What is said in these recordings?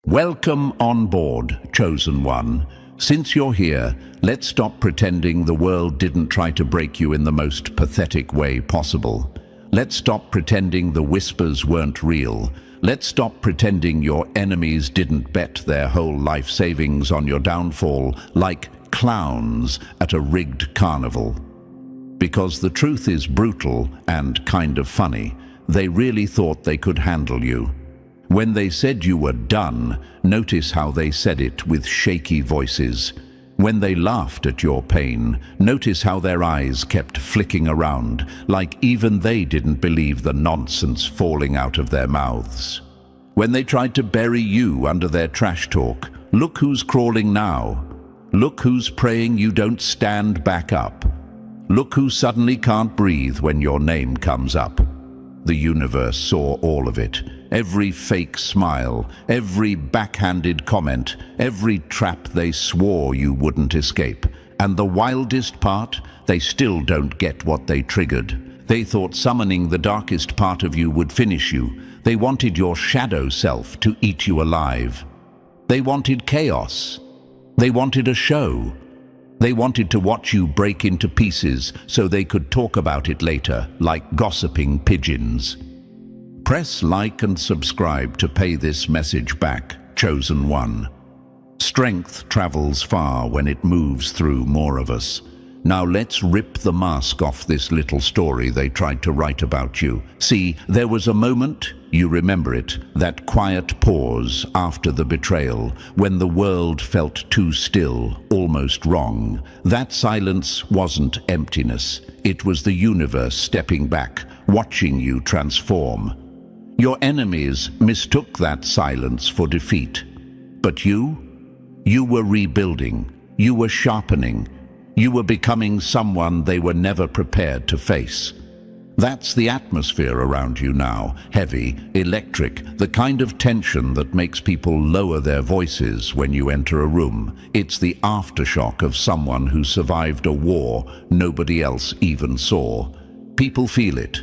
Welcome on board, chosen one. Since you're here, let's stop pretending the world didn't try to break you in the most pathetic way possible. Let's stop pretending the whispers weren't real. Let's stop pretending your enemies didn't bet their whole life savings on your downfall like clowns at a rigged carnival. Because the truth is brutal and kind of funny. They really thought they could handle you. When they said you were done, notice how they said it with shaky voices. When they laughed at your pain, notice how their eyes kept flicking around, like even they didn't believe the nonsense falling out of their mouths. When they tried to bury you under their trash talk, look who's crawling now. Look who's praying you don't stand back up. Look who suddenly can't breathe when your name comes up. The universe saw all of it. Every fake smile, every backhanded comment, every trap they swore you wouldn't escape. And the wildest part, they still don't get what they triggered. They thought summoning the darkest part of you would finish you. They wanted your shadow self to eat you alive. They wanted chaos. They wanted a show. They wanted to watch you break into pieces so they could talk about it later, like gossiping pigeons. Press like and subscribe to pay this message back, chosen one. Strength travels far when it moves through more of us. Now let's rip the mask off this little story they tried to write about you. See, there was a moment, you remember it, that quiet pause after the betrayal, when the world felt too still, almost wrong. That silence wasn't emptiness. It was the universe stepping back, watching you transform. Your enemies mistook that silence for defeat. But you were rebuilding. You were sharpening. You were becoming someone they were never prepared to face. That's the atmosphere around you now, heavy, electric, the kind of tension that makes people lower their voices when you enter a room. It's the aftershock of someone who survived a war nobody else even saw. People feel it.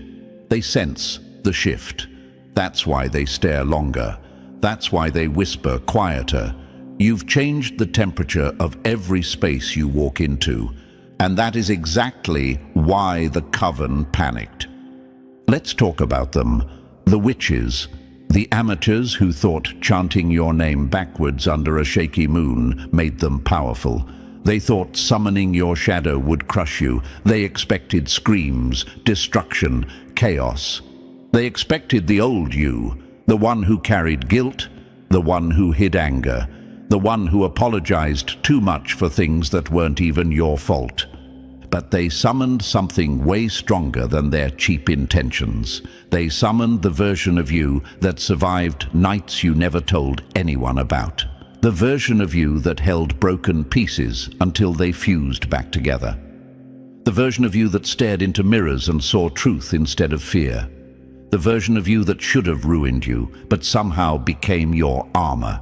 They sense the shift. That's why they stare longer. That's why they whisper quieter. You've changed the temperature of every space you walk into, and that is exactly why the Coven panicked. Let's talk about them. The witches, the amateurs who thought chanting your name backwards under a shaky moon made them powerful. They thought summoning your shadow would crush you. They expected screams, destruction, chaos. They expected the old you, the one who carried guilt, the one who hid anger, the one who apologized too much for things that weren't even your fault. But they summoned something way stronger than their cheap intentions. They summoned the version of you that survived nights you never told anyone about. The version of you that held broken pieces until they fused back together. The version of you that stared into mirrors and saw truth instead of fear. The version of you that should have ruined you, but somehow became your armor.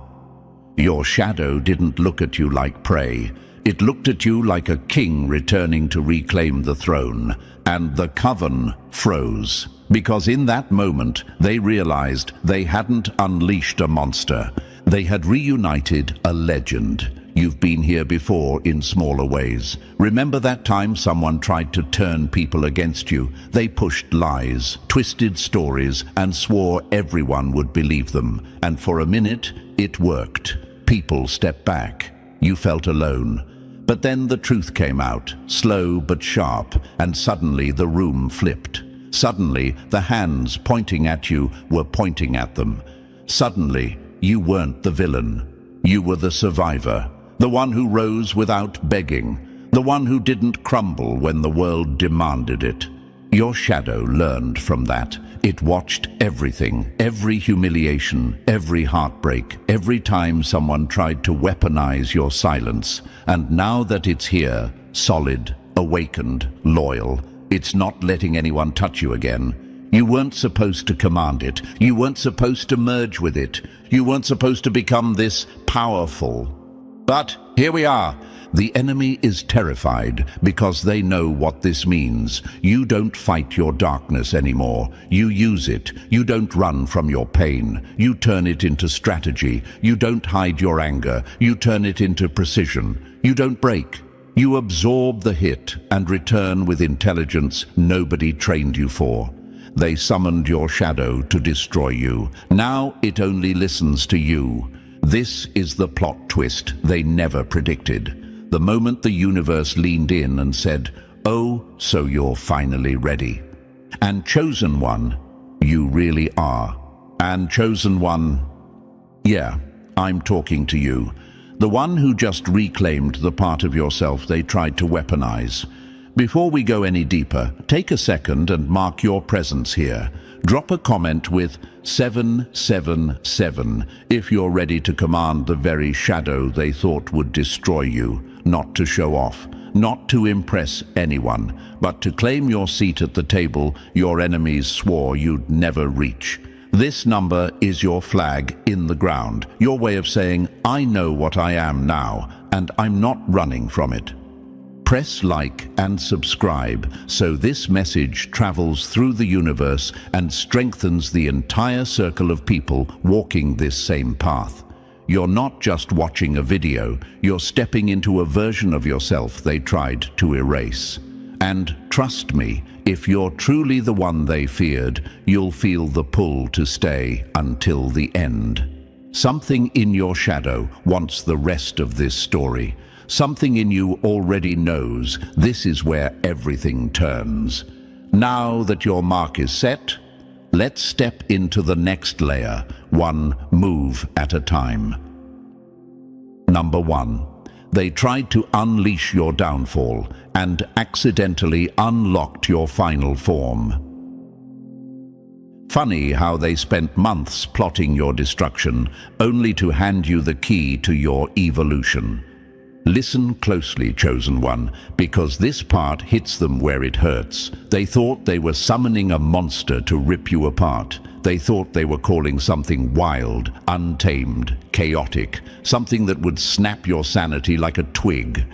Your shadow didn't look at you like prey. It looked at you like a king returning to reclaim the throne. And the Coven froze, because in that moment they realized they hadn't unleashed a monster. They had reunited a legend. You've been here before in smaller ways. Remember that time someone tried to turn people against you? They pushed lies, twisted stories, and swore everyone would believe them. And for a minute, it worked. People stepped back. You felt alone. But then the truth came out, slow but sharp, and suddenly the room flipped. Suddenly, the hands pointing at you were pointing at them. Suddenly, you weren't the villain. You were the survivor. The one who rose without begging. The one who didn't crumble when the world demanded it. Your shadow learned from that. It watched everything, every humiliation, every heartbreak, every time someone tried to weaponize your silence. And now that it's here, solid, awakened, loyal, it's not letting anyone touch you again. You weren't supposed to command it. You weren't supposed to merge with it. You weren't supposed to become this powerful. But Here we are. The enemy is terrified because they know what this means. You don't fight your darkness anymore. You use it. You don't run from your pain. You turn it into strategy. You don't hide your anger. You turn it into precision. You don't break. You absorb the hit and return with intelligence nobody trained you for. They summoned your shadow to destroy you. Now it only listens to you. This is the plot twist they never predicted. The moment the universe leaned in and said, "Oh, so you're finally ready." And chosen one, you really are. And chosen one, yeah, I'm talking to you. The one who just reclaimed the part of yourself they tried to weaponize. Before we go any deeper, take a second and mark your presence here. Drop a comment with 777 if you're ready to command the very shadow they thought would destroy you. Not to show off, not to impress anyone, but to claim your seat at the table your enemies swore you'd never reach. This number is your flag in the ground, your way of saying, I know what I am now, and I'm not running from it. Press like and subscribe so this message travels through the universe and strengthens the entire circle of people walking this same path. You're not just watching a video, you're stepping into a version of yourself they tried to erase. And trust me, if you're truly the one they feared, you'll feel the pull to stay until the end. Something in your shadow wants the rest of this story. Something in you already knows this is where everything turns. Now that your mark is set, let's step into the next layer, one move at a time. Number 1. They tried to unleash your downfall and accidentally unlocked your final form. Funny how they spent months plotting your destruction, only to hand you the key to your evolution. Listen closely, chosen one, because this part hits them where it hurts. They thought they were summoning a monster to rip you apart. They thought they were calling something wild, untamed, chaotic, something that would snap your sanity like a twig.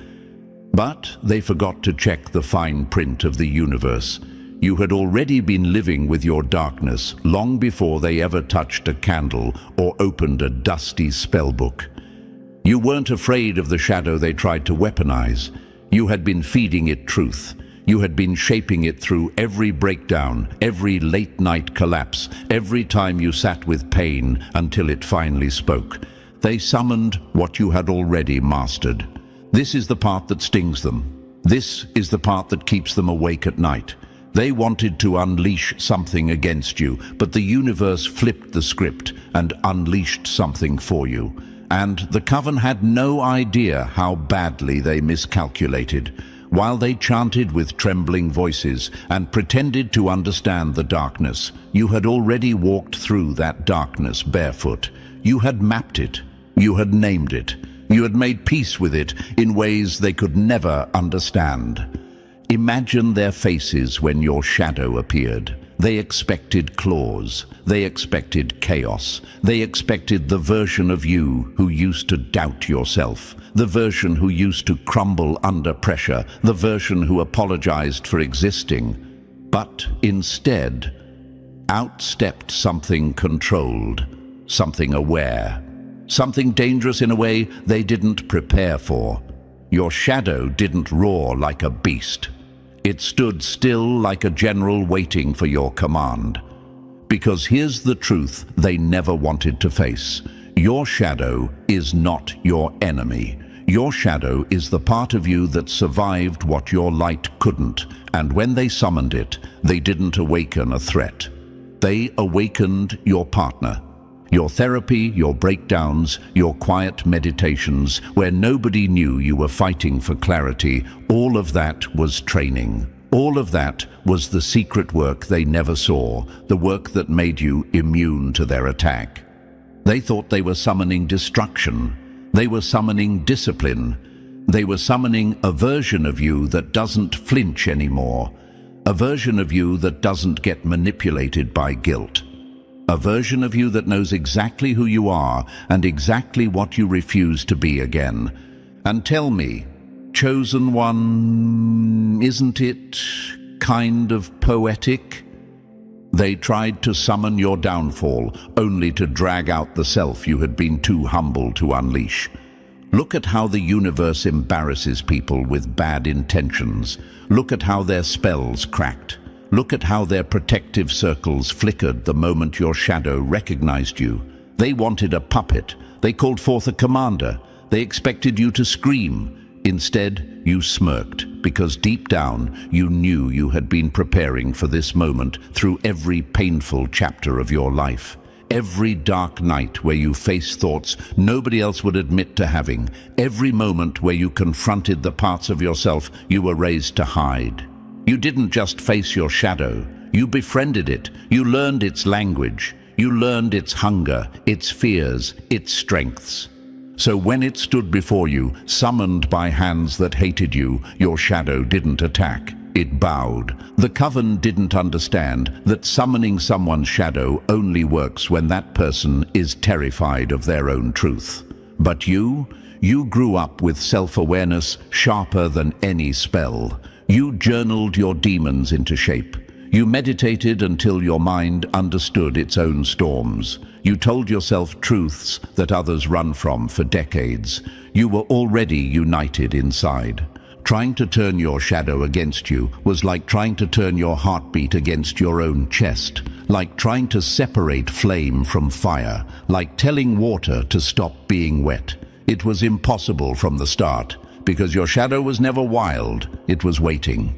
But they forgot to check the fine print of the universe. You had already been living with your darkness long before they ever touched a candle or opened a dusty spellbook. You weren't afraid of the shadow they tried to weaponize. You had been feeding it truth. You had been shaping it through every breakdown, every late-night collapse, every time you sat with pain until it finally spoke. They summoned what you had already mastered. This is the part that stings them. This is the part that keeps them awake at night. They wanted to unleash something against you, but the universe flipped the script and unleashed something for you. And the Coven had no idea how badly they miscalculated. While they chanted with trembling voices and pretended to understand the darkness, you had already walked through that darkness barefoot. You had mapped it. You had named it. You had made peace with it in ways they could never understand. Imagine their faces when your shadow appeared. They expected claws. They expected chaos. They expected the version of you who used to doubt yourself, the version who used to crumble under pressure, the version who apologized for existing. But instead, out stepped something controlled, something aware, something dangerous in a way they didn't prepare for. Your shadow didn't roar like a beast. It stood still like a general waiting for your command. Because here's the truth they never wanted to face. Your shadow is not your enemy. Your shadow is the part of you that survived what your light couldn't, and when they summoned it, they didn't awaken a threat. They awakened your partner. Your therapy, your breakdowns, your quiet meditations, where nobody knew you were fighting for clarity, all of that was training. All of that was the secret work they never saw, the work that made you immune to their attack. They thought they were summoning destruction. They were summoning discipline. They were summoning a version of you that doesn't flinch anymore, a version of you that doesn't get manipulated by guilt. A version of you that knows exactly who you are and exactly what you refuse to be again. And tell me, chosen one, isn't it kind of poetic? They tried to summon your downfall, only to drag out the self you had been too humble to unleash. Look at how the universe embarrasses people with bad intentions. Look at how their spells cracked. Look at how their protective circles flickered the moment your shadow recognized you. They wanted a puppet. They called forth a commander. They expected you to scream. Instead, you smirked, because deep down you knew you had been preparing for this moment through every painful chapter of your life. Every dark night where you faced thoughts nobody else would admit to having. Every moment where you confronted the parts of yourself you were raised to hide. You didn't just face your shadow. You befriended it. You learned its language. You learned its hunger, its fears, its strengths. So when it stood before you, summoned by hands that hated you, your shadow didn't attack. It bowed. The Coven didn't understand that summoning someone's shadow only works when that person is terrified of their own truth. But you grew up with self-awareness sharper than any spell. You journaled your demons into shape. You meditated until your mind understood its own storms. You told yourself truths that others run from for decades. You were already united inside. Trying to turn your shadow against you was like trying to turn your heartbeat against your own chest, like trying to separate flame from fire, like telling water to stop being wet. It was impossible from the start, because your shadow was never wild, it was waiting.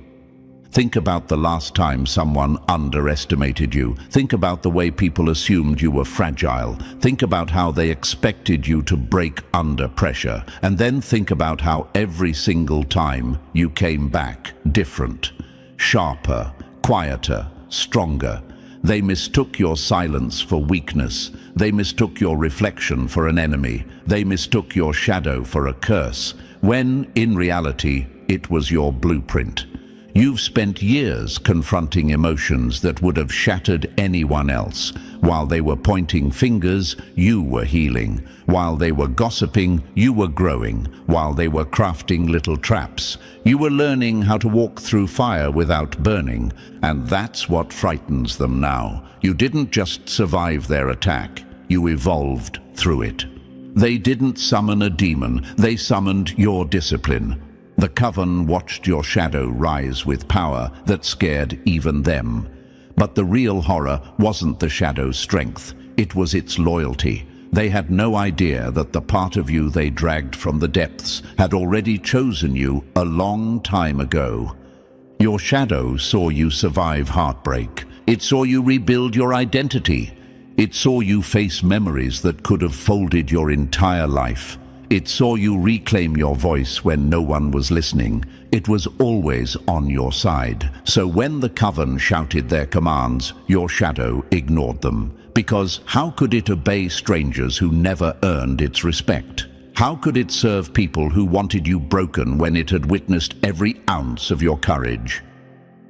Think about the last time someone underestimated you. Think about the way people assumed you were fragile. Think about how they expected you to break under pressure. And then think about how every single time you came back different, sharper, quieter, stronger. They mistook your silence for weakness. They mistook your reflection for an enemy. They mistook your shadow for a curse, when in reality it was your blueprint. You've spent years confronting emotions that would have shattered anyone else. While they were pointing fingers, you were healing. While they were gossiping, you were growing. While they were crafting little traps, you were learning how to walk through fire without burning. And that's what frightens them now. You didn't just survive their attack, you evolved through it. They didn't summon a demon, they summoned your discipline. The Coven watched your shadow rise with power that scared even them. But the real horror wasn't the shadow's strength, it was its loyalty. They had no idea that the part of you they dragged from the depths had already chosen you a long time ago. Your shadow saw you survive heartbreak. It saw you rebuild your identity. It saw you face memories that could have folded your entire life. It saw you reclaim your voice when no one was listening. It was always on your side. So when the Coven shouted their commands, your shadow ignored them. Because how could it obey strangers who never earned its respect? How could it serve people who wanted you broken when it had witnessed every ounce of your courage?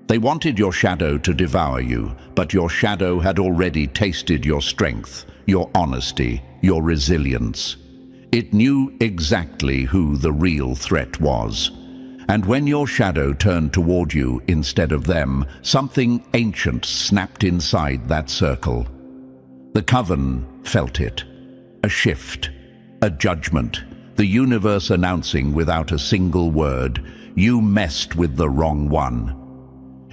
They wanted your shadow to devour you, but your shadow had already tasted your strength, your honesty, your resilience. It knew exactly who the real threat was. And when your shadow turned toward you instead of them, something ancient snapped inside that circle. The Coven felt it. A shift, a judgment, the universe announcing without a single word, you messed with the wrong one.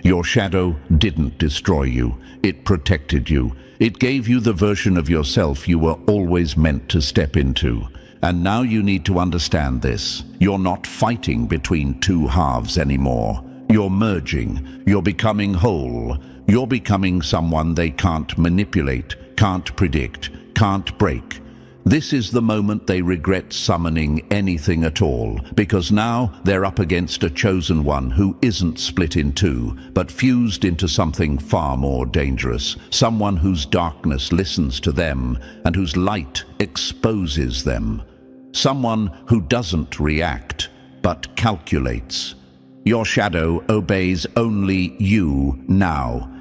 Your shadow didn't destroy you, it protected you. It gave you the version of yourself you were always meant to step into. And now you need to understand this. You're not fighting between two halves anymore. You're merging. You're becoming whole. You're becoming someone they can't manipulate, can't predict, can't break. This is the moment they regret summoning anything at all, because now they're up against a chosen one who isn't split in two, but fused into something far more dangerous. Someone whose darkness listens to them and whose light exposes them. Someone who doesn't react, but calculates. Your shadow obeys only you now.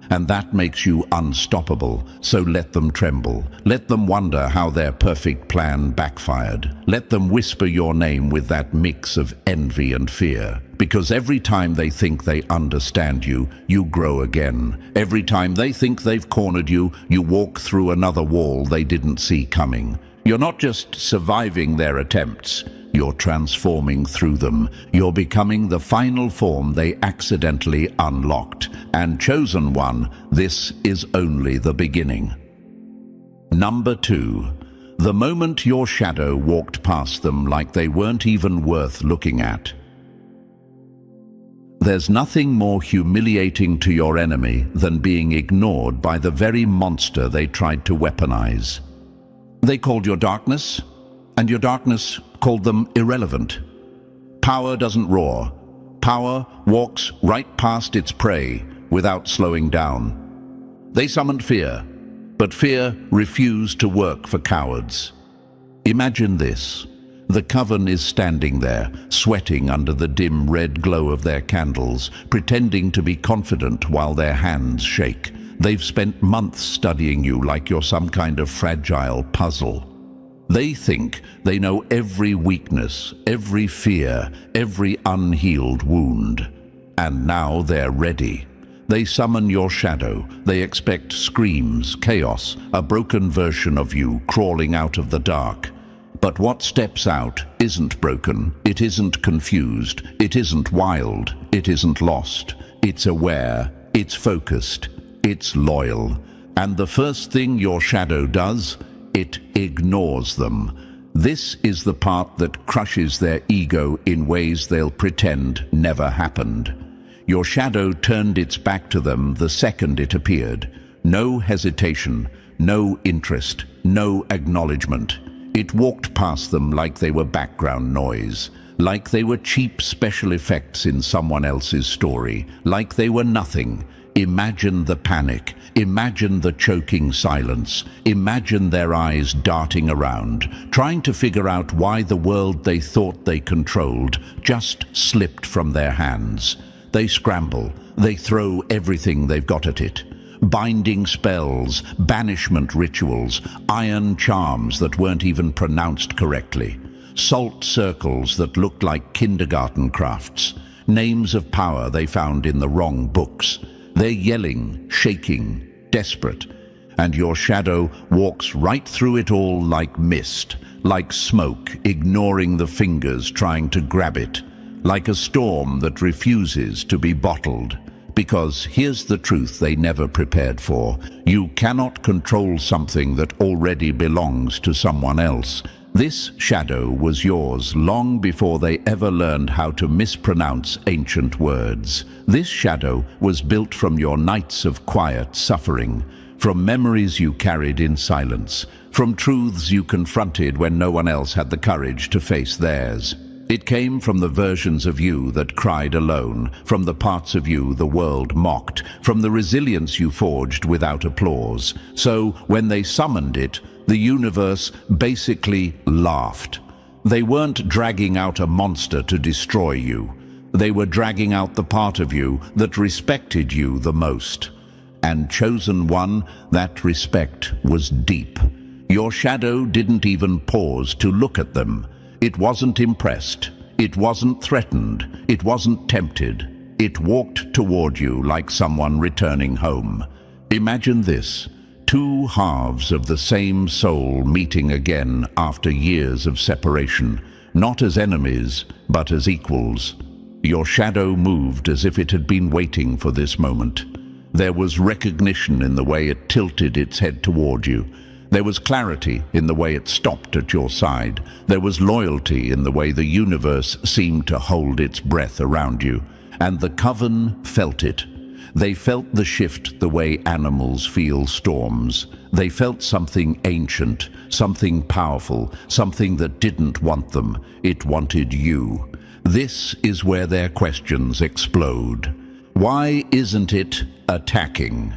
And that makes you unstoppable, so let them tremble. Let them wonder how their perfect plan backfired. Let them whisper your name with that mix of envy and fear. Because every time they think they understand you, you grow again. Every time they think they've cornered you, you walk through another wall they didn't see coming. You're not just surviving their attempts. You're transforming through them. You're becoming the final form they accidentally unlocked. And chosen one, this is only the beginning. Number 2. The moment your shadow walked past them like they weren't even worth looking at. There's nothing more humiliating to your enemy than being ignored by the very monster they tried to weaponize. They called your darkness, and your darkness called them irrelevant. Power doesn't roar. Power walks right past its prey without slowing down. They summoned fear, but fear refused to work for cowards. Imagine this. The Coven is standing there, sweating under the dim red glow of their candles, pretending to be confident while their hands shake. They've spent months studying you like you're some kind of fragile puzzle. They think they know every weakness, every fear, every unhealed wound. And now they're ready. They summon your shadow. They expect screams, chaos, a broken version of you crawling out of the dark. But what steps out isn't broken, it isn't confused, it isn't wild, it isn't lost. It's aware, it's focused, it's loyal. And the first thing your shadow does, it ignores them. This is the part that crushes their ego in ways they'll pretend never happened. Your shadow turned its back to them the second it appeared. No hesitation, no interest, no acknowledgement. It walked past them like they were background noise, like they were cheap special effects in someone else's story, like they were nothing. Imagine the panic, imagine the choking silence, imagine their eyes darting around, trying to figure out why the world they thought they controlled just slipped from their hands. They scramble, they throw everything they've got at it. Binding spells, banishment rituals, iron charms that weren't even pronounced correctly, salt circles that looked like kindergarten crafts, names of power they found in the wrong books. They're yelling, shaking, desperate, and your shadow walks right through it all like mist, like smoke, ignoring the fingers trying to grab it, like a storm that refuses to be bottled. Because here's the truth they never prepared for. You cannot control something that already belongs to someone else. This shadow was yours long before they ever learned how to mispronounce ancient words. This shadow was built from your nights of quiet suffering, from memories you carried in silence, from truths you confronted when no one else had the courage to face theirs. It came from the versions of you that cried alone, from the parts of you the world mocked, from the resilience you forged without applause. So when they summoned it, the universe basically laughed. They weren't dragging out a monster to destroy you. They were dragging out the part of you that respected you the most. And chosen one, that respect was deep. Your shadow didn't even pause to look at them. It wasn't impressed. It wasn't threatened. It wasn't tempted. It walked toward you like someone returning home. Imagine this. Two halves of the same soul meeting again after years of separation, not as enemies, but as equals. Your shadow moved as if it had been waiting for this moment. There was recognition in the way it tilted its head toward you. There was clarity in the way it stopped at your side. There was loyalty in the way the universe seemed to hold its breath around you. And the Coven felt it. They felt the shift the way animals feel storms. They felt something ancient, something powerful, something that didn't want them. It wanted you. This is where their questions explode. Why isn't it attacking?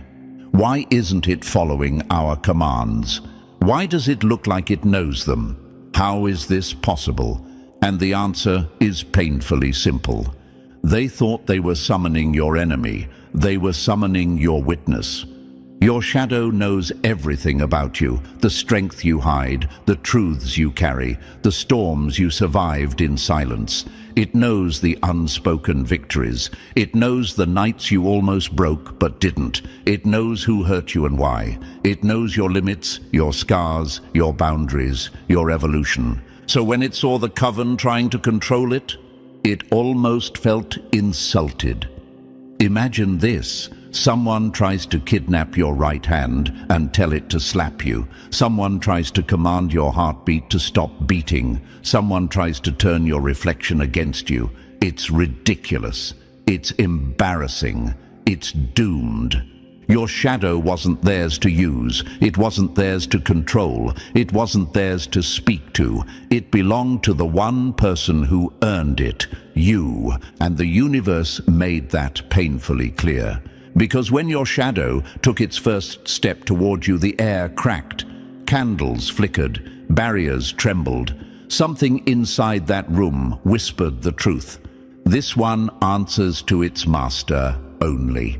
Why isn't it following our commands? Why does it look like it knows them? How is this possible? And the answer is painfully simple. They thought they were summoning your enemy. They were summoning your witness. Your shadow knows everything about you, the strength you hide, the truths you carry, the storms you survived in silence. It knows the unspoken victories. It knows the nights you almost broke but didn't. It knows who hurt you and why. It knows your limits, your scars, your boundaries, your evolution. So when it saw the Coven trying to control it, it almost felt insulted. Imagine this. Someone tries to kidnap your right hand and tell it to slap you. Someone tries to command your heartbeat to stop beating. Someone tries to turn your reflection against you. It's ridiculous. It's embarrassing. It's doomed. Your shadow wasn't theirs to use. It wasn't theirs to control. It wasn't theirs to speak to. It belonged to the one person who earned it, you. And the universe made that painfully clear. Because when your shadow took its first step toward you, the air cracked, candles flickered, barriers trembled. Something inside that room whispered the truth. This one answers to its master only.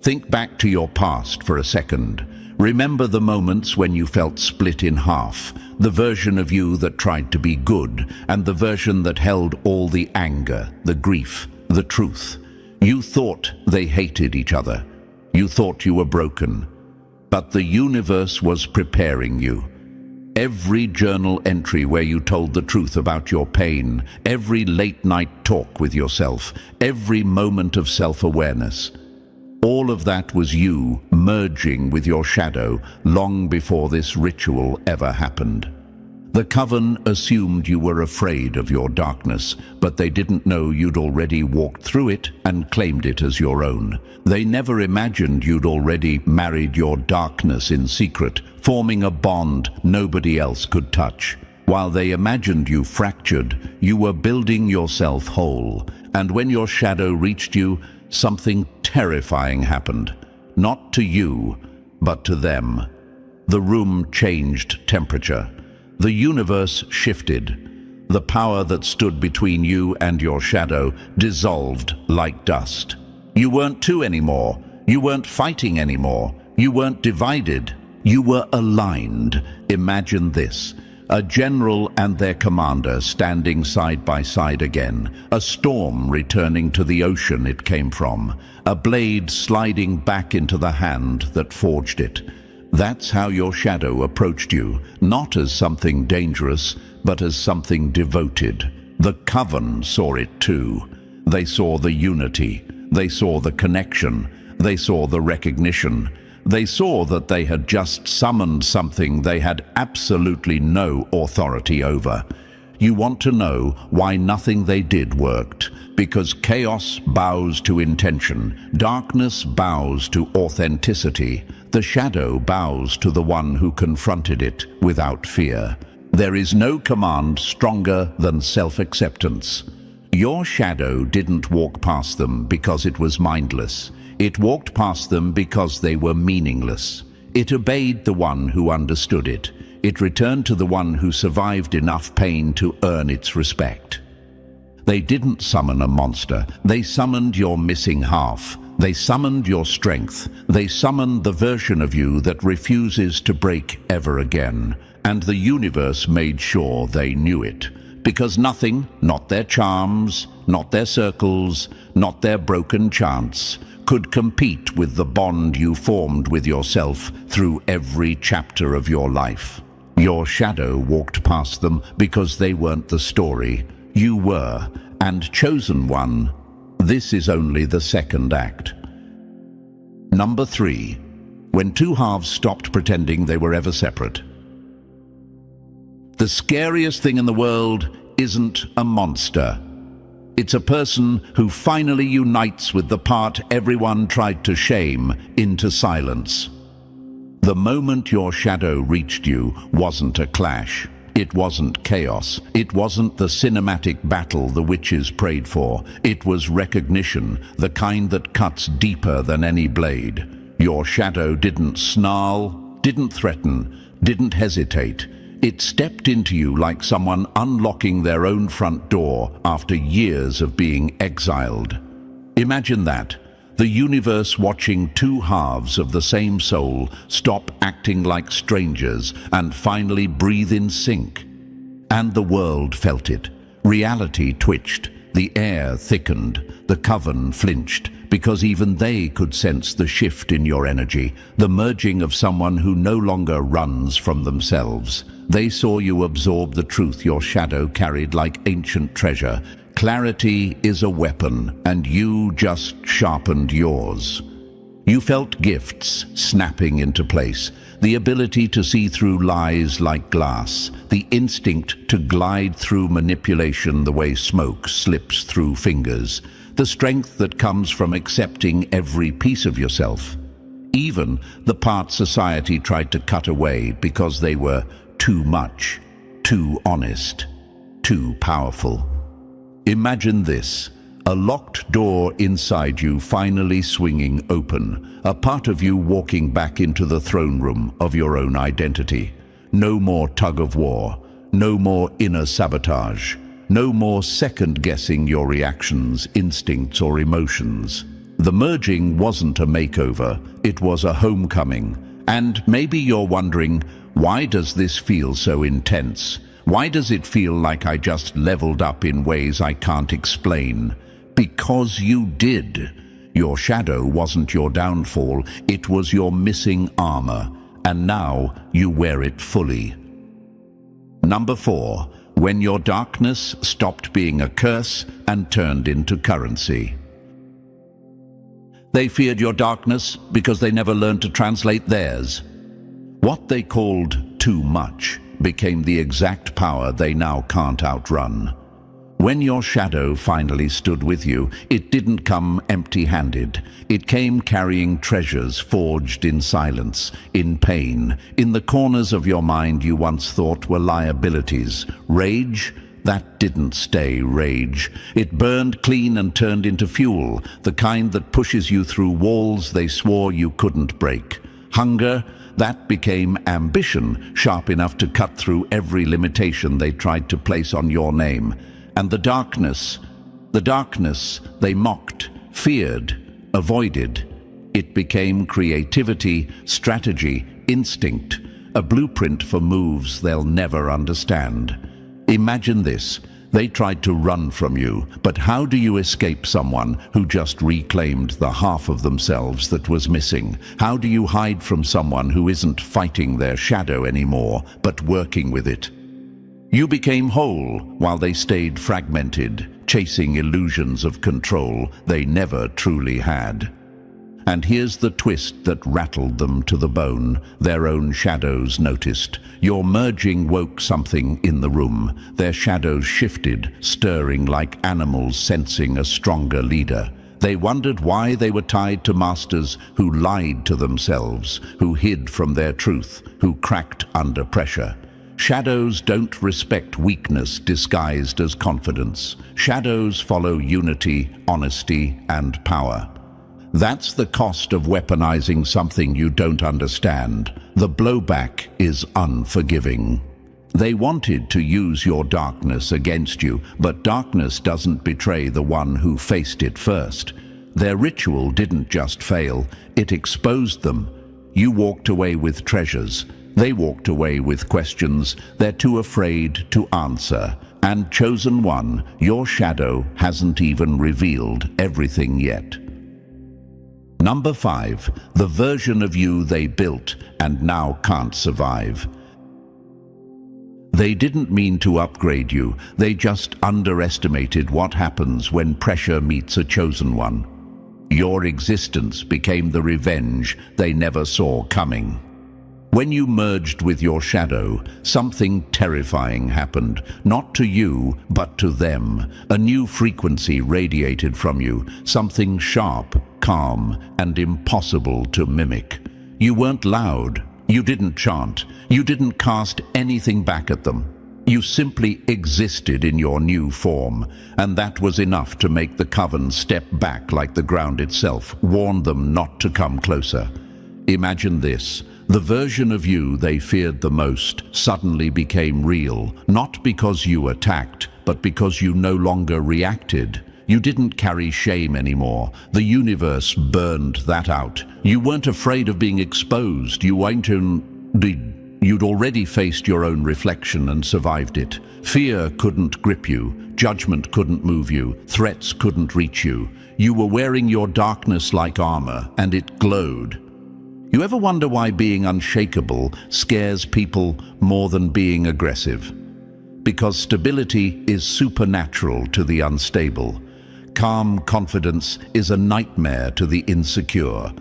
Think back to your past for a second. Remember the moments when you felt split in half, the version of you that tried to be good, and the version that held all the anger, the grief, the truth. You thought they hated each other. You thought you were broken. But the universe was preparing you. Every journal entry where you told the truth about your pain, every late-night talk with yourself, every moment of self-awareness, all of that was you merging with your shadow long before this ritual ever happened. The Coven assumed you were afraid of your darkness, but they didn't know you'd already walked through it and claimed it as your own. They never imagined you'd already married your darkness in secret, forming a bond nobody else could touch. While they imagined you fractured, you were building yourself whole. And when your shadow reached you, something terrifying happened. Not to you, but to them. The room changed temperature. The universe shifted. The power that stood between you and your shadow dissolved like dust. You weren't two anymore. You weren't fighting anymore. You weren't divided. You were aligned. Imagine this. A general and their commander standing side by side again. A storm returning to the ocean it came from. A blade sliding back into the hand that forged it. That's how your shadow approached you, not as something dangerous, but as something devoted. The Coven saw it too. They saw the unity. They saw the connection. They saw the recognition. They saw that they had just summoned something they had absolutely no authority over. You want to know why nothing they did worked? Because chaos bows to intention. Darkness bows to authenticity. The shadow bows to the one who confronted it without fear. There is no command stronger than self-acceptance. Your shadow didn't walk past them because it was mindless. It walked past them because they were meaningless. It obeyed the one who understood it. It returned to the one who survived enough pain to earn its respect. They didn't summon a monster. They summoned your missing half. They summoned your strength. They summoned the version of you that refuses to break ever again. And the universe made sure they knew it. Because nothing, not their charms, not their circles, not their broken chants, could compete with the bond you formed with yourself through every chapter of your life. Your shadow walked past them because they weren't the story. You were, and chosen one. This is only the second act. Number 3. When two halves stopped pretending they were ever separate. The scariest thing in the world isn't a monster. It's a person who finally unites with the part everyone tried to shame into silence. The moment your shadow reached you wasn't a clash. It wasn't chaos. It wasn't the cinematic battle the witches prayed for. It was recognition, the kind that cuts deeper than any blade. Your shadow didn't snarl, didn't threaten, didn't hesitate. It stepped into you like someone unlocking their own front door after years of being exiled. Imagine that. The universe watching two halves of the same soul stop acting like strangers and finally breathe in sync. And the world felt it. Reality twitched. The air thickened. The Coven flinched, because even they could sense the shift in your energy, the merging of someone who no longer runs from themselves. They saw you absorb the truth your shadow carried like ancient treasure. Clarity is a weapon, and you just sharpened yours. You felt gifts snapping into place, the ability to see through lies like glass, the instinct to glide through manipulation the way smoke slips through fingers, the strength that comes from accepting every piece of yourself, even the parts society tried to cut away because they were too much, too honest, too powerful. Imagine this, a locked door inside you finally swinging open, a part of you walking back into the throne room of your own identity. No more tug of war, no more inner sabotage, no more second-guessing your reactions, instincts, or emotions. The merging wasn't a makeover, it was a homecoming. And maybe you're wondering, why does this feel so intense? Why does it feel like I just leveled up in ways I can't explain? Because you did. Your shadow wasn't your downfall, it was your missing armor, and now you wear it fully. Number 4, when your darkness stopped being a curse and turned into currency. They feared your darkness because they never learned to translate theirs. What they called too much became the exact power they now can't outrun. When your shadow finally stood with you, it didn't come empty-handed. It came carrying treasures forged in silence, in pain, in the corners of your mind you once thought were liabilities. Rage? That didn't stay rage. It burned clean and turned into fuel, the kind that pushes you through walls they swore you couldn't break. Hunger? That became ambition, sharp enough to cut through every limitation they tried to place on your name. And the darkness they mocked, feared, avoided. It became creativity, strategy, instinct, a blueprint for moves they'll never understand. Imagine this. They tried to run from you, but how do you escape someone who just reclaimed the half of themselves that was missing? How do you hide from someone who isn't fighting their shadow anymore, but working with it? You became whole while they stayed fragmented, chasing illusions of control they never truly had. And here's the twist that rattled them to the bone. Their own shadows noticed. Your merging woke something in the room. Their shadows shifted, stirring like animals sensing a stronger leader. They wondered why they were tied to masters who lied to themselves, who hid from their truth, who cracked under pressure. Shadows don't respect weakness disguised as confidence. Shadows follow unity, honesty, and power. That's the cost of weaponizing something you don't understand. The blowback is unforgiving. They wanted to use your darkness against you, but darkness doesn't betray the one who faced it first. Their ritual didn't just fail, it exposed them. You walked away with treasures. They walked away with questions they're too afraid to answer. And chosen one, your shadow hasn't even revealed everything yet. Number 5, the version of you they built and now can't survive. They didn't mean to upgrade you, they just underestimated what happens when pressure meets a chosen one. Your existence became the revenge they never saw coming. When you merged with your shadow, something terrifying happened, not to you, but to them. A new frequency radiated from you, something sharp, calm, and impossible to mimic. You weren't loud, you didn't chant, you didn't cast anything back at them. You simply existed in your new form, and that was enough to make the Coven step back like the ground itself, warn them not to come closer. Imagine this. The version of you they feared the most suddenly became real, not because you attacked, but because you no longer reacted. You didn't carry shame anymore. The universe burned that out. You weren't afraid of being exposed. You'd already faced your own reflection and survived it. Fear couldn't grip you. Judgment couldn't move you. Threats couldn't reach you. You were wearing your darkness like armor, and it glowed. You ever wonder why being unshakable scares people more than being aggressive? Because stability is supernatural to the unstable. Calm confidence is a nightmare to the insecure.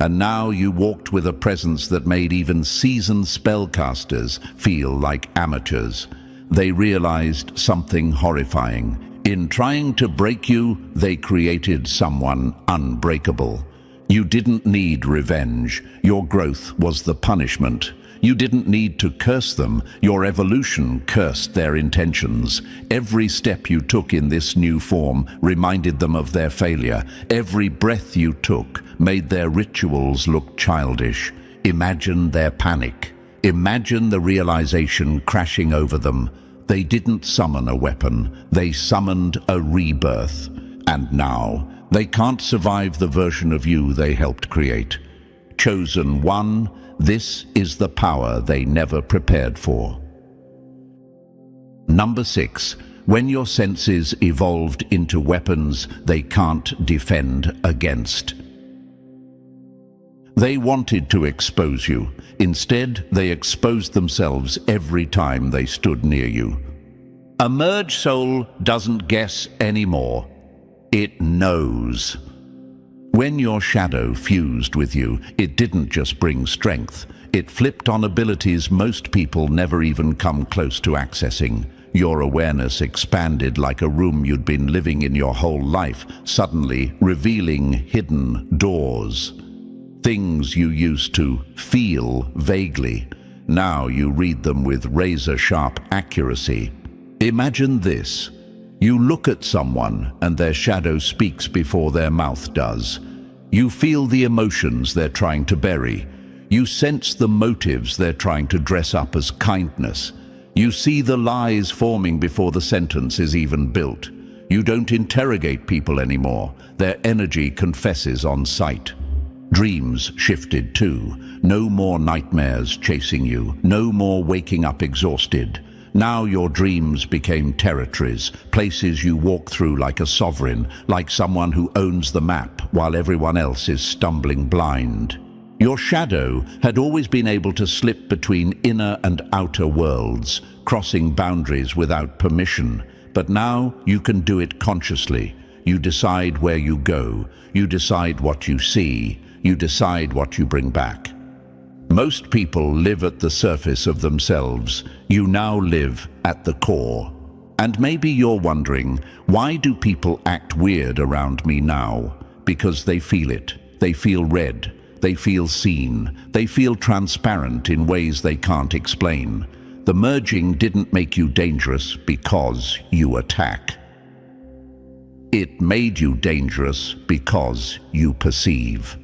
And now you walked with a presence that made even seasoned spellcasters feel like amateurs. They realized something horrifying. In trying to break you, they created someone unbreakable. You didn't need revenge. Your growth was the punishment. You didn't need to curse them. Your evolution cursed their intentions. Every step you took in this new form reminded them of their failure. Every breath you took made their rituals look childish. Imagine their panic. Imagine the realization crashing over them. They didn't summon a weapon. They summoned a rebirth. And now, they can't survive the version of you they helped create. Chosen one, this is the power they never prepared for. Number 6. When your senses evolved into weapons they can't defend against. They wanted to expose you. Instead, they exposed themselves every time they stood near you. A merged soul doesn't guess anymore. It knows. When your shadow fused with you, it didn't just bring strength. It flipped on abilities most people never even come close to accessing. Your awareness expanded like a room you'd been living in your whole life, suddenly revealing hidden doors. Things you used to feel vaguely. Now you read them with razor-sharp accuracy. Imagine this. You look at someone and their shadow speaks before their mouth does. You feel the emotions they're trying to bury. You sense the motives they're trying to dress up as kindness. You see the lies forming before the sentence is even built. You don't interrogate people anymore. Their energy confesses on sight. Dreams shifted too. No more nightmares chasing you. No more waking up exhausted. Now your dreams became territories, places you walk through like a sovereign, like someone who owns the map while everyone else is stumbling blind. Your shadow had always been able to slip between inner and outer worlds, crossing boundaries without permission. But now you can do it consciously. You decide where you go. You decide what you see. You decide what you bring back. Most people live at the surface of themselves. You now live at the core. And maybe you're wondering, why do people act weird around me now? Because they feel it. They feel read. They feel seen. They feel transparent in ways they can't explain. The merging didn't make you dangerous because you attack. It made you dangerous because you perceive.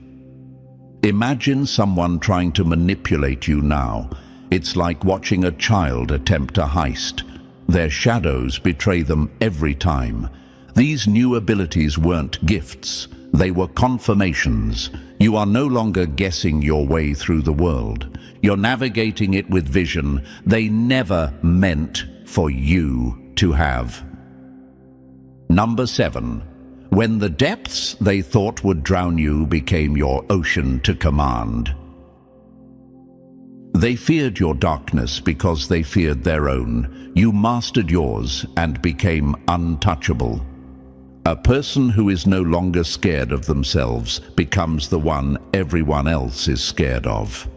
Imagine someone trying to manipulate you now. It's like watching a child attempt a heist. Their shadows betray them every time. These new abilities weren't gifts. They were confirmations. You are no longer guessing your way through the world. You're navigating it with vision they never meant for you to have. Number 7. When the depths they thought would drown you became your ocean to command. They feared your darkness because they feared their own. You mastered yours and became untouchable. A person who is no longer scared of themselves becomes the one everyone else is scared of.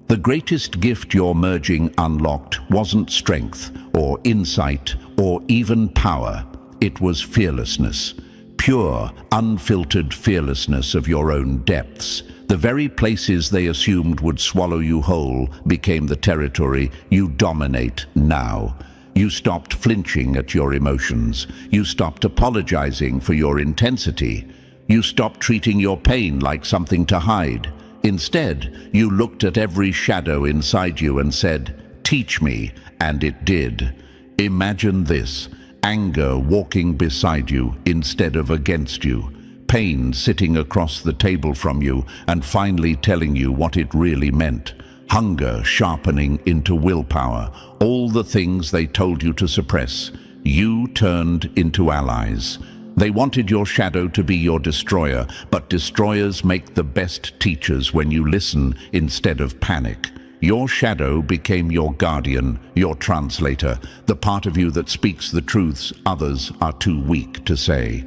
The greatest gift your merging unlocked wasn't strength or insight or even power. It was fearlessness. Pure, unfiltered fearlessness of your own depths. The very places they assumed would swallow you whole became the territory you dominate now. You stopped flinching at your emotions. You stopped apologizing for your intensity. You stopped treating your pain like something to hide. Instead, you looked at every shadow inside you and said, "Teach me," and it did. Imagine this: anger walking beside you instead of against you, pain sitting across the table from you and finally telling you what it really meant, hunger sharpening into willpower, all the things they told you to suppress. You turned into allies. They wanted your shadow to be your destroyer, but destroyers make the best teachers when you listen instead of panic. Your shadow became your guardian, your translator, the part of you that speaks the truths others are too weak to say.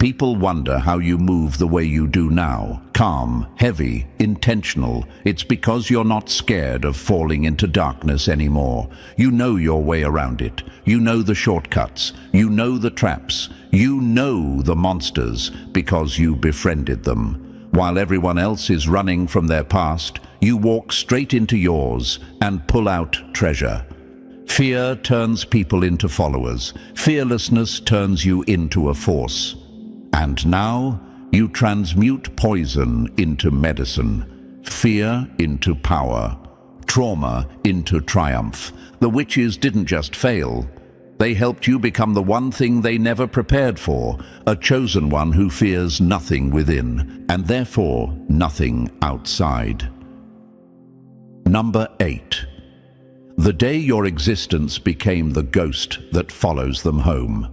People wonder how you move the way you do now, calm, heavy, intentional. It's because you're not scared of falling into darkness anymore. You know your way around it. You know the shortcuts. You know the traps. You know the monsters because you befriended them. While everyone else is running from their past, you walk straight into yours and pull out treasure. Fear turns people into followers. Fearlessness turns you into a force. And now you transmute poison into medicine, fear into power, trauma into triumph. The witches didn't just fail. They helped you become the one thing they never prepared for, a chosen one who fears nothing within, and therefore nothing outside. Number 8. The day your existence became the ghost that follows them home.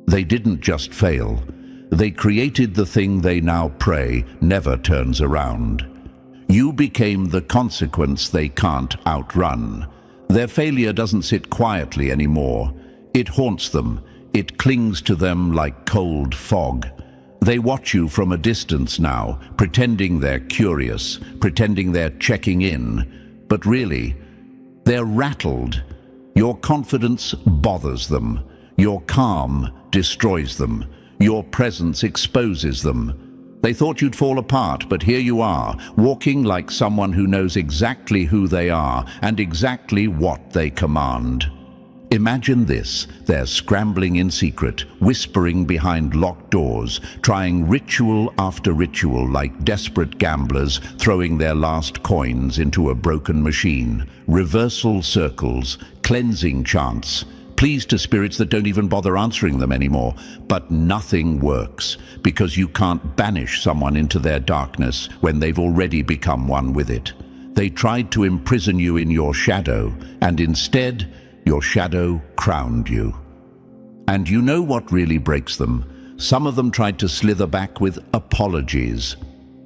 They didn't just fail. They created the thing they now pray never turns around. You became the consequence they can't outrun. Their failure doesn't sit quietly anymore. It haunts them. It clings to them like cold fog. They watch you from a distance now, pretending they're curious, pretending they're checking in. But really, they're rattled. Your confidence bothers them. Your calm destroys them. Your presence exposes them. They thought you'd fall apart, but here you are, walking like someone who knows exactly who they are and exactly what they command. Imagine this: they're scrambling in secret, whispering behind locked doors, trying ritual after ritual like desperate gamblers throwing their last coins into a broken machine. Reversal circles, cleansing chants, pleas to spirits that don't even bother answering them anymore. But nothing works, because you can't banish someone into their darkness when they've already become one with it. They tried to imprison you in your shadow, and instead, your shadow crowned you. And you know what really breaks them? Some of them tried to slither back with apologies,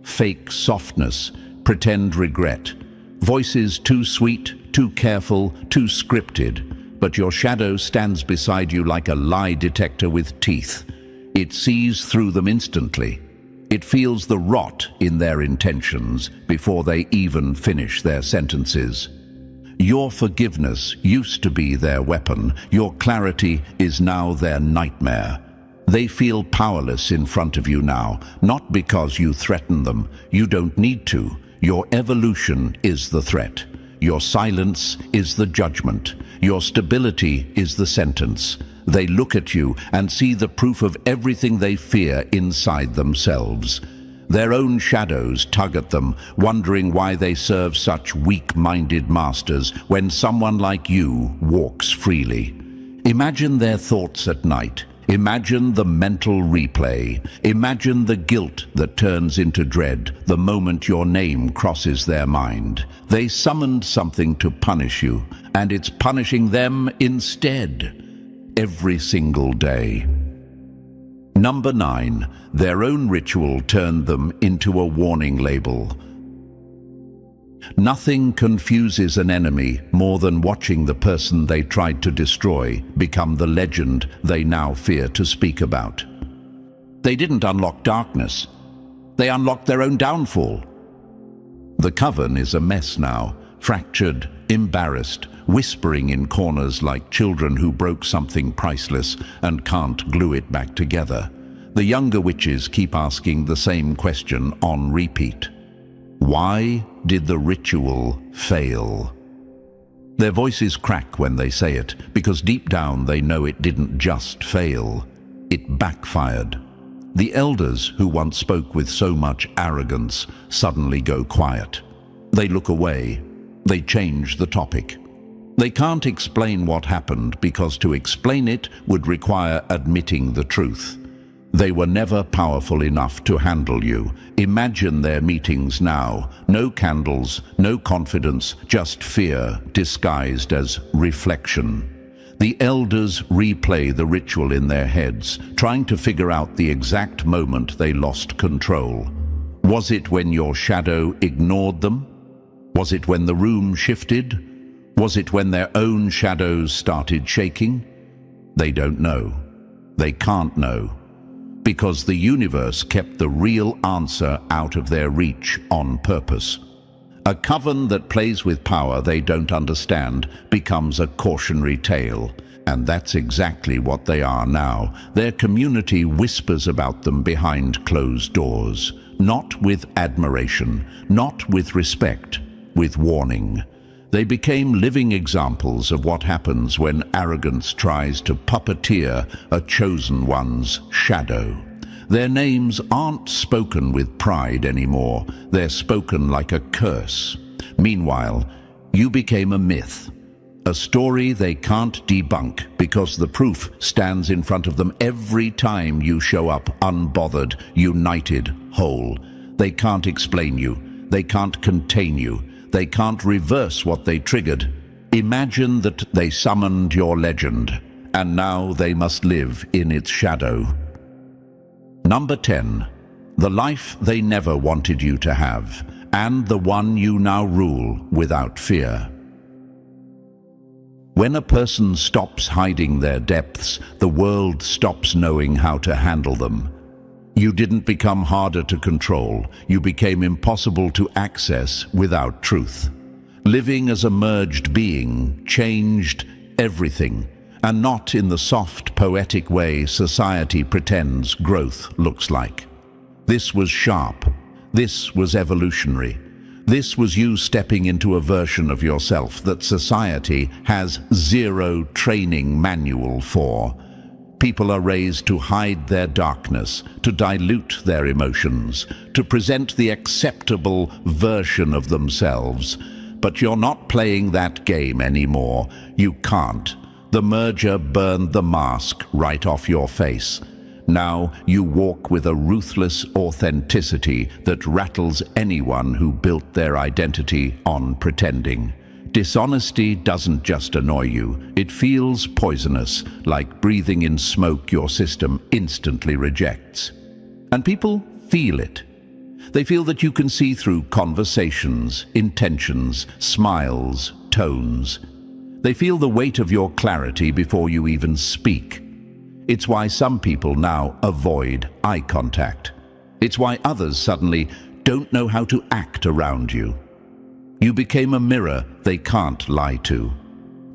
fake softness, pretend regret, voices too sweet, too careful, too scripted. But your shadow stands beside you like a lie detector with teeth. It sees through them instantly. It feels the rot in their intentions before they even finish their sentences. Your forgiveness used to be their weapon. Your clarity is now their nightmare. They feel powerless in front of you now, not because you threaten them. You don't need to. Your evolution is the threat. Your silence is the judgment. Your stability is the sentence. They look at you and see the proof of everything they fear inside themselves. Their own shadows tug at them, wondering why they serve such weak-minded masters when someone like you walks freely. Imagine their thoughts at night. Imagine the mental replay. Imagine the guilt that turns into dread the moment your name crosses their mind. They summoned something to punish you, and it's punishing them instead, every single day. Number 9, their own ritual turned them into a warning label. Nothing confuses an enemy more than watching the person they tried to destroy become the legend they now fear to speak about. They didn't unlock darkness. They unlocked their own downfall. The Coven is a mess now, fractured, embarrassed, whispering in corners like children who broke something priceless and can't glue it back together. The younger witches keep asking the same question on repeat. Why did the ritual fail? Their voices crack when they say it, because deep down they know it didn't just fail. It backfired. The elders who once spoke with so much arrogance suddenly go quiet. They look away. They change the topic. They can't explain what happened because to explain it would require admitting the truth. They were never powerful enough to handle you. Imagine their meetings now. No candles, no confidence, just fear disguised as reflection. The elders replay the ritual in their heads, trying to figure out the exact moment they lost control. Was it when your shadow ignored them? Was it when the room shifted? Was it when their own shadows started shaking? They don't know. They can't know. Because the universe kept the real answer out of their reach on purpose. A coven that plays with power they don't understand becomes a cautionary tale. And that's exactly what they are now. Their community whispers about them behind closed doors. Not with admiration, not with respect, with warning. They became living examples of what happens when arrogance tries to puppeteer a chosen one's shadow. Their names aren't spoken with pride anymore. They're spoken like a curse. Meanwhile, you became a myth, a story they can't debunk because the proof stands in front of them every time you show up unbothered, united, whole. They can't explain you. They can't contain you. They can't reverse what they triggered. Imagine that they summoned your legend, and now they must live in its shadow. Number 10. The life they never wanted you to have, and the one you now rule without fear. When a person stops hiding their depths, the world stops knowing how to handle them. You didn't become harder to control. You became impossible to access without truth. Living as a merged being changed everything, and not in the soft, poetic way society pretends growth looks like. This was sharp. This was evolutionary. This was you stepping into a version of yourself that society has zero training manual for. People are raised to hide their darkness, to dilute their emotions, to present the acceptable version of themselves. But you're not playing that game anymore. You can't. The merger burned the mask right off your face. Now you walk with a ruthless authenticity that rattles anyone who built their identity on pretending. Dishonesty doesn't just annoy you, it feels poisonous, like breathing in smoke your system instantly rejects. And people feel it. They feel that you can see through conversations, intentions, smiles, tones. They feel the weight of your clarity before you even speak. It's why some people now avoid eye contact. It's why others suddenly don't know how to act around you. You became a mirror they can't lie to.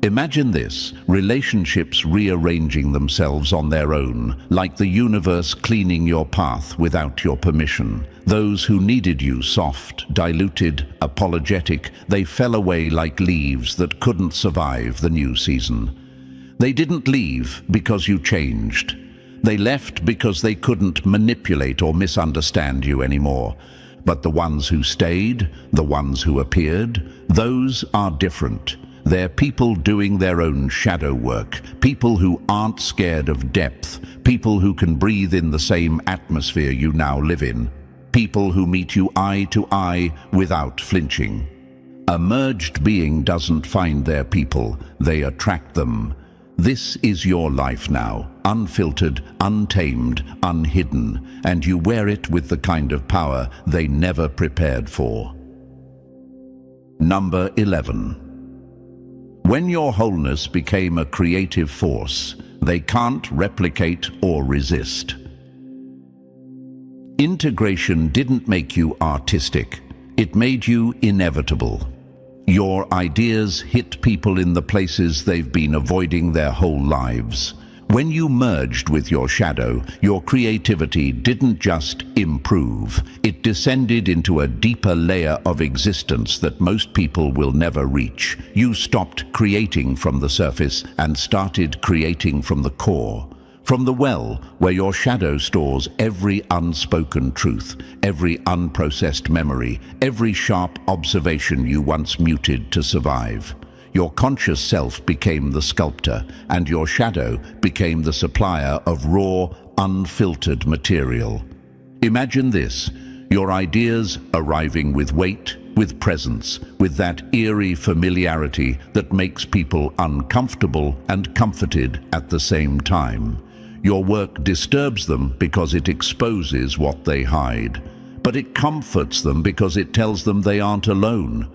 Imagine this, relationships rearranging themselves on their own, like the universe cleaning your path without your permission. Those who needed you soft, diluted, apologetic, they fell away like leaves that couldn't survive the new season. They didn't leave because you changed. They left because they couldn't manipulate or misunderstand you anymore. But the ones who stayed, the ones who appeared, those are different. They're people doing their own shadow work, people who aren't scared of depth, people who can breathe in the same atmosphere you now live in, people who meet you eye to eye without flinching. A merged being doesn't find their people, they attract them. This is your life now, unfiltered, untamed, unhidden, and you wear it with the kind of power they never prepared for. Number 11. When your wholeness became a creative force, they can't replicate or resist. Integration didn't make you artistic, it made you inevitable. Your ideas hit people in the places they've been avoiding their whole lives. When you merged with your shadow, your creativity didn't just improve, it descended into a deeper layer of existence that most people will never reach. You stopped creating from the surface and started creating from the core, From the well where your shadow stores every unspoken truth, every unprocessed memory, every sharp observation you once muted to survive. Your conscious self became the sculptor, and your shadow became the supplier of raw, unfiltered material. Imagine this, your ideas arriving with weight, with presence, with that eerie familiarity that makes people uncomfortable and comforted at the same time. Your work disturbs them because it exposes what they hide, but it comforts them because it tells them they aren't alone.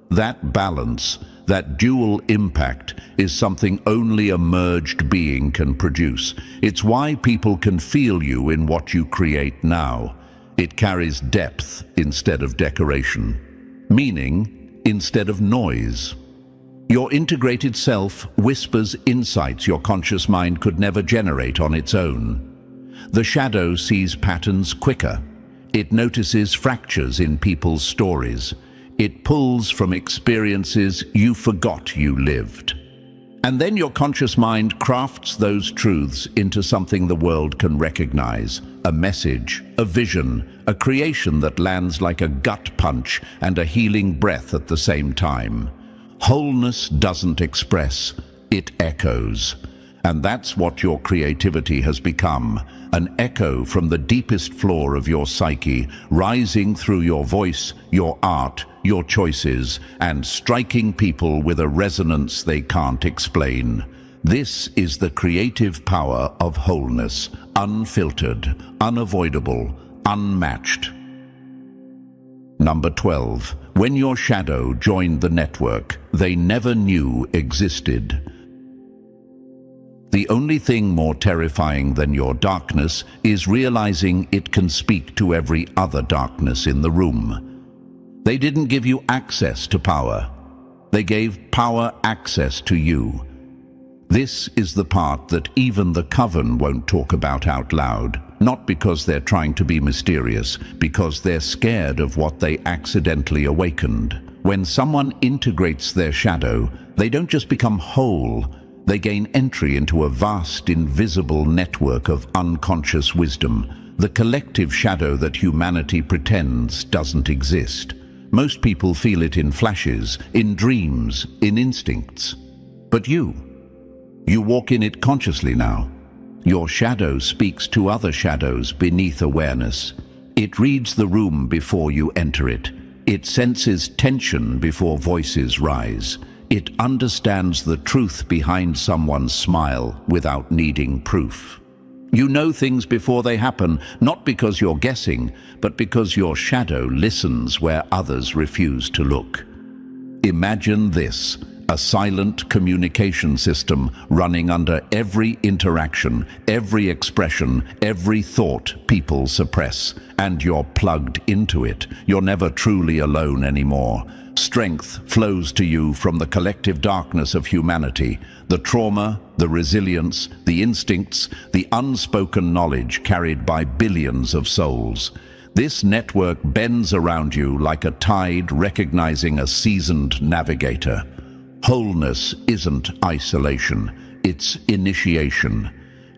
That balance, that dual impact, is something only a merged being can produce. It's why people can feel you in what you create now. It carries depth instead of decoration, meaning instead of noise. Your integrated self whispers insights your conscious mind could never generate on its own. The shadow sees patterns quicker. It notices fractures in people's stories. It pulls from experiences you forgot you lived. And then your conscious mind crafts those truths into something the world can recognize, a message, a vision, a creation that lands like a gut punch and a healing breath at the same time. Wholeness doesn't express, it echoes. And that's what your creativity has become, an echo from the deepest floor of your psyche, rising through your voice, your art, your choices, and striking people with a resonance they can't explain. This is the creative power of wholeness, unfiltered, unavoidable, unmatched. Number 12. When your shadow joined the network they never knew existed. The only thing more terrifying than your darkness is realizing it can speak to every other darkness in the room. They didn't give you access to power. They gave power access to you. This is the part that even the Coven won't talk about out loud, not because they're trying to be mysterious, because they're scared of what they accidentally awakened. When someone integrates their shadow, they don't just become whole, they gain entry into a vast, invisible network of unconscious wisdom, the collective shadow that humanity pretends doesn't exist. Most people feel it in flashes, in dreams, in instincts. But you walk in it consciously now. Your shadow speaks to other shadows beneath awareness. It reads the room before you enter it. It senses tension before voices rise. It understands the truth behind someone's smile without needing proof. You know things before they happen, not because you're guessing, but because your shadow listens where others refuse to look. Imagine this, a silent communication system running under every interaction, every expression, every thought people suppress, and you're plugged into it. You're never truly alone anymore. Strength flows to you from the collective darkness of humanity, the trauma, the resilience, the instincts, the unspoken knowledge carried by billions of souls. This network bends around you like a tide recognizing a seasoned navigator. Wholeness isn't isolation, it's initiation.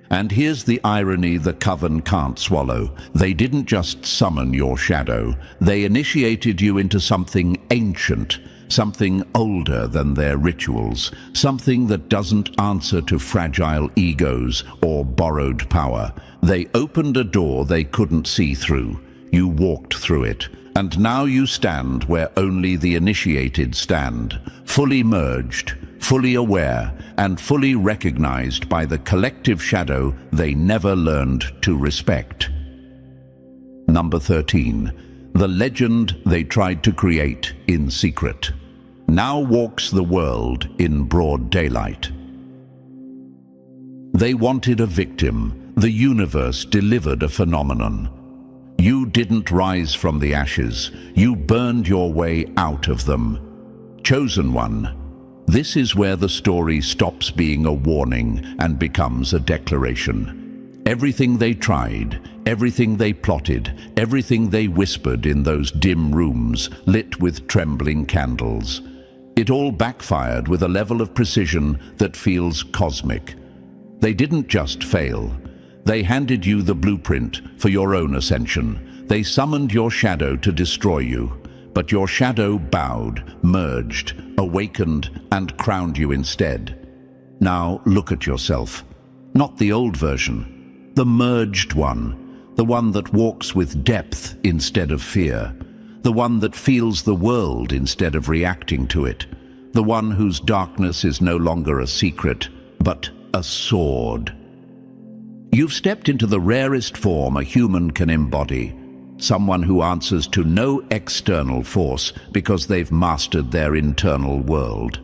And here's the irony the Coven can't swallow. They didn't just summon your shadow, they initiated you into something ancient, something older than their rituals, something that doesn't answer to fragile egos or borrowed power. They opened a door they couldn't see through. You walked through it, and now you stand where only the initiated stand, fully merged, fully aware, and fully recognized by the collective shadow they never learned to respect. Number 13. The legend they tried to create in secret now walks the world in broad daylight. They wanted a victim. The universe delivered a phenomenon. You didn't rise from the ashes. You burned your way out of them. Chosen one. This is where the story stops being a warning and becomes a declaration. Everything they tried, everything they plotted, everything they whispered in those dim rooms lit with trembling candles. It all backfired with a level of precision that feels cosmic. They didn't just fail, They handed you the blueprint for your own ascension. They summoned your shadow to destroy you. But your shadow bowed, merged, awakened, and crowned you instead. Now look at yourself. Not the old version, the merged one, the one that walks with depth instead of fear, the one that feels the world instead of reacting to it, the one whose darkness is no longer a secret, but a sword. You've stepped into the rarest form a human can embody, someone who answers to no external force because they've mastered their internal world.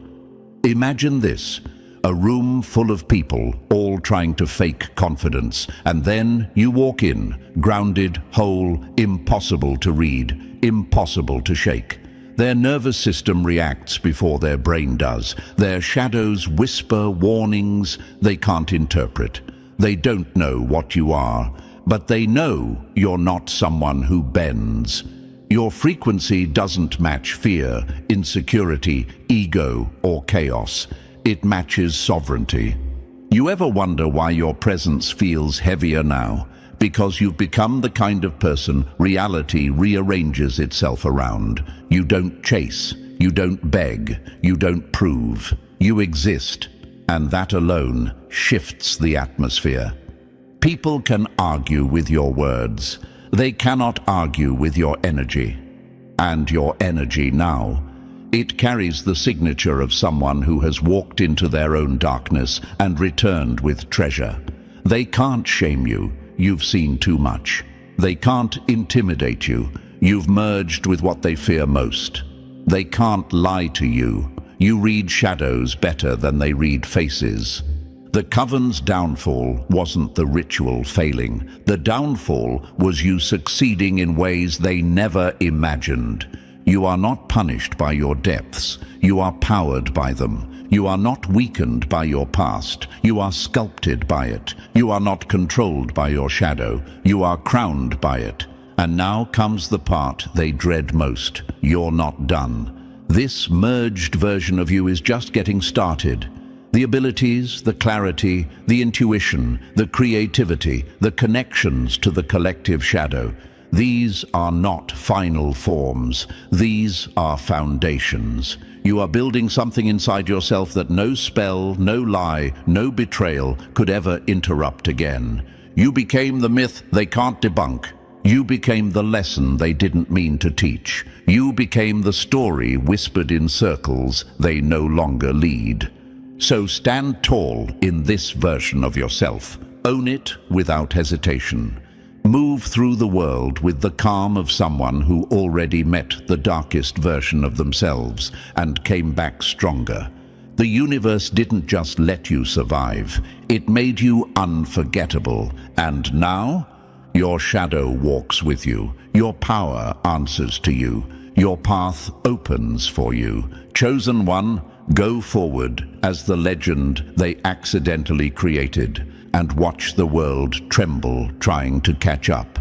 Imagine this. A room full of people, all trying to fake confidence, and then you walk in, grounded, whole, impossible to read, impossible to shake. Their nervous system reacts before their brain does. Their shadows whisper warnings they can't interpret. They don't know what you are, but they know you're not someone who bends. Your frequency doesn't match fear, insecurity, ego, or chaos. It matches sovereignty. You ever wonder why your presence feels heavier now? Because you've become the kind of person reality rearranges itself around. You don't chase, you don't beg, you don't prove. You exist, and that alone shifts the atmosphere. People can argue with your words. They cannot argue with your energy. And your energy now, it carries the signature of someone who has walked into their own darkness and returned with treasure. They can't shame you. You've seen too much. They can't intimidate you. You've merged with what they fear most. They can't lie to you. You read shadows better than they read faces. The Coven's downfall wasn't the ritual failing. The downfall was you succeeding in ways they never imagined. You are not punished by your depths. You are powered by them. You are not weakened by your past. You are sculpted by it. You are not controlled by your shadow. You are crowned by it. And now comes the part they dread most. You're not done. This merged version of you is just getting started. The abilities, the clarity, the intuition, the creativity, the connections to the collective shadow. These are not final forms. These are foundations. You are building something inside yourself that no spell, no lie, no betrayal could ever interrupt again. You became the myth they can't debunk. You became the lesson they didn't mean to teach. You became the story whispered in circles they no longer lead. So stand tall in this version of yourself. Own it without hesitation. Move through the world with the calm of someone who already met the darkest version of themselves and came back stronger. The universe didn't just let you survive, it made you unforgettable. And now, your shadow walks with you. Your power answers to you. Your path opens for you. Chosen one, go forward as the legend they accidentally created, and watch the world tremble trying to catch up.